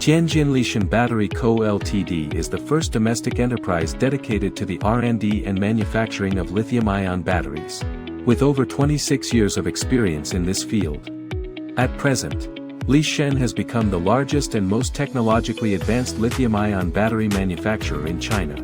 Tianjin Lithium Battery Co. Ltd. is the first domestic enterprise dedicated to the R&D and manufacturing of lithium-ion batteries, with over 26 years of experience in this field. At present, Lithium has become the largest and most technologically advanced lithium-ion battery manufacturer in China.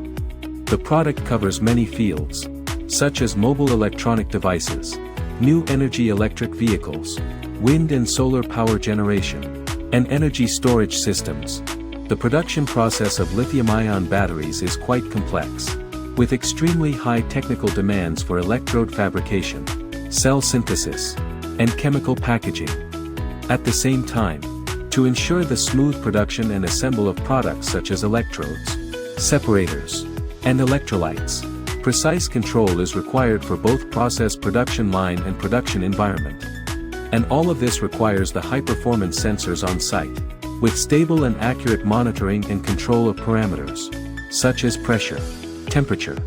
The product covers many fields, such as mobile electronic devices, new energy electric vehicles, wind and solar power generation, and energy storage systems. The production process of lithium-ion batteries is quite complex, with extremely high technical demands for electrode fabrication, cell synthesis, and chemical packaging. At the same time, to ensure the smooth production and assembly of products such as electrodes, separators, and electrolytes, precise control is required for both process production line and production environment. And all of this requires the high-performance sensors on site, with stable and accurate monitoring and control of parameters, such as pressure, temperature,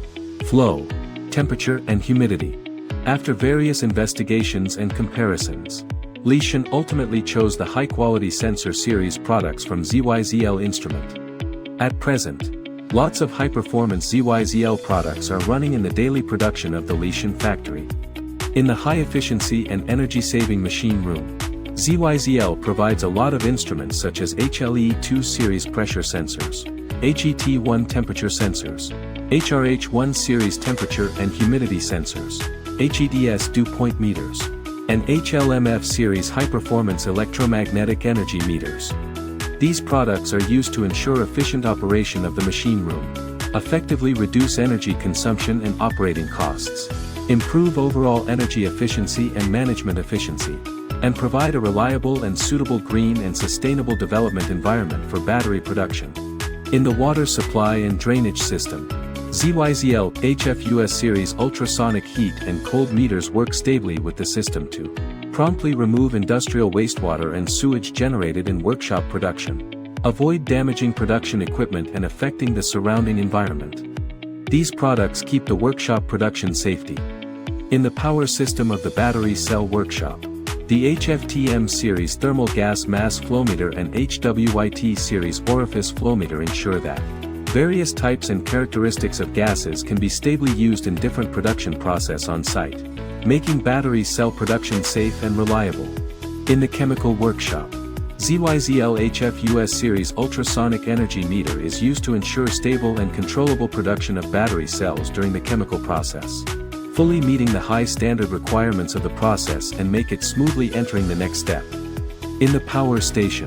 flow, temperature and humidity. After various investigations and comparisons, Lithium ultimately chose the high-quality sensor series products from ZYZL Instruments. At present, lots of high-performance ZYZL products are running in the daily production of the Lithium factory. In the high-efficiency and energy-saving machine room, ZYZL provides a lot of instruments such as HLE2 series pressure sensors, HET1 temperature sensors, HRH1 series temperature and humidity sensors, HEDS dew point meters, and HLMF series high-performance electromagnetic energy meters. These products are used to ensure efficient operation of the machine room, effectively reduce energy consumption and operating costs, improve overall energy efficiency and management efficiency, and provide a reliable and suitable green and sustainable development environment for battery production. In the water supply and drainage system, ZYZL HFUS series ultrasonic heat and cold meters work stably with the system to promptly remove industrial wastewater and sewage generated in workshop production, avoid damaging production equipment and affecting the surrounding environment. These products keep the workshop production safety. In the power system of the battery cell workshop, the HFTM series thermal gas mass flowmeter and HWIT series orifice flowmeter ensure that various types and characteristics of gases can be stably used in different production process on site, making battery cell production safe and reliable. In the chemical workshop, ZYZL HFUS series ultrasonic energy meter is used to ensure stable and controllable production of battery cells during the chemical process, fully meeting the high standard requirements of the process and make it smoothly entering the next step. In the power station,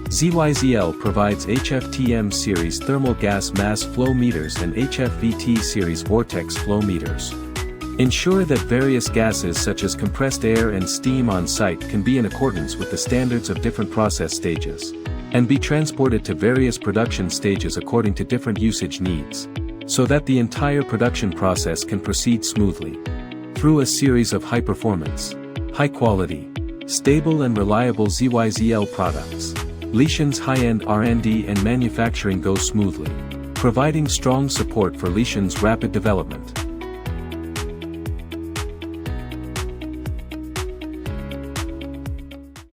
ZYZL provides HFTM series thermal gas mass flow meters and HFVT series vortex flow meters. Ensure that various gases such as compressed air and steam on site can be in accordance with the standards of different process stages, and be transported to various production stages according to different usage needs, so that the entire production process can proceed smoothly. Through a series of high-performance, high-quality, stable and reliable ZYZL products, Lithium's high-end R&D and manufacturing goes smoothly, providing strong support for Lithium's rapid development.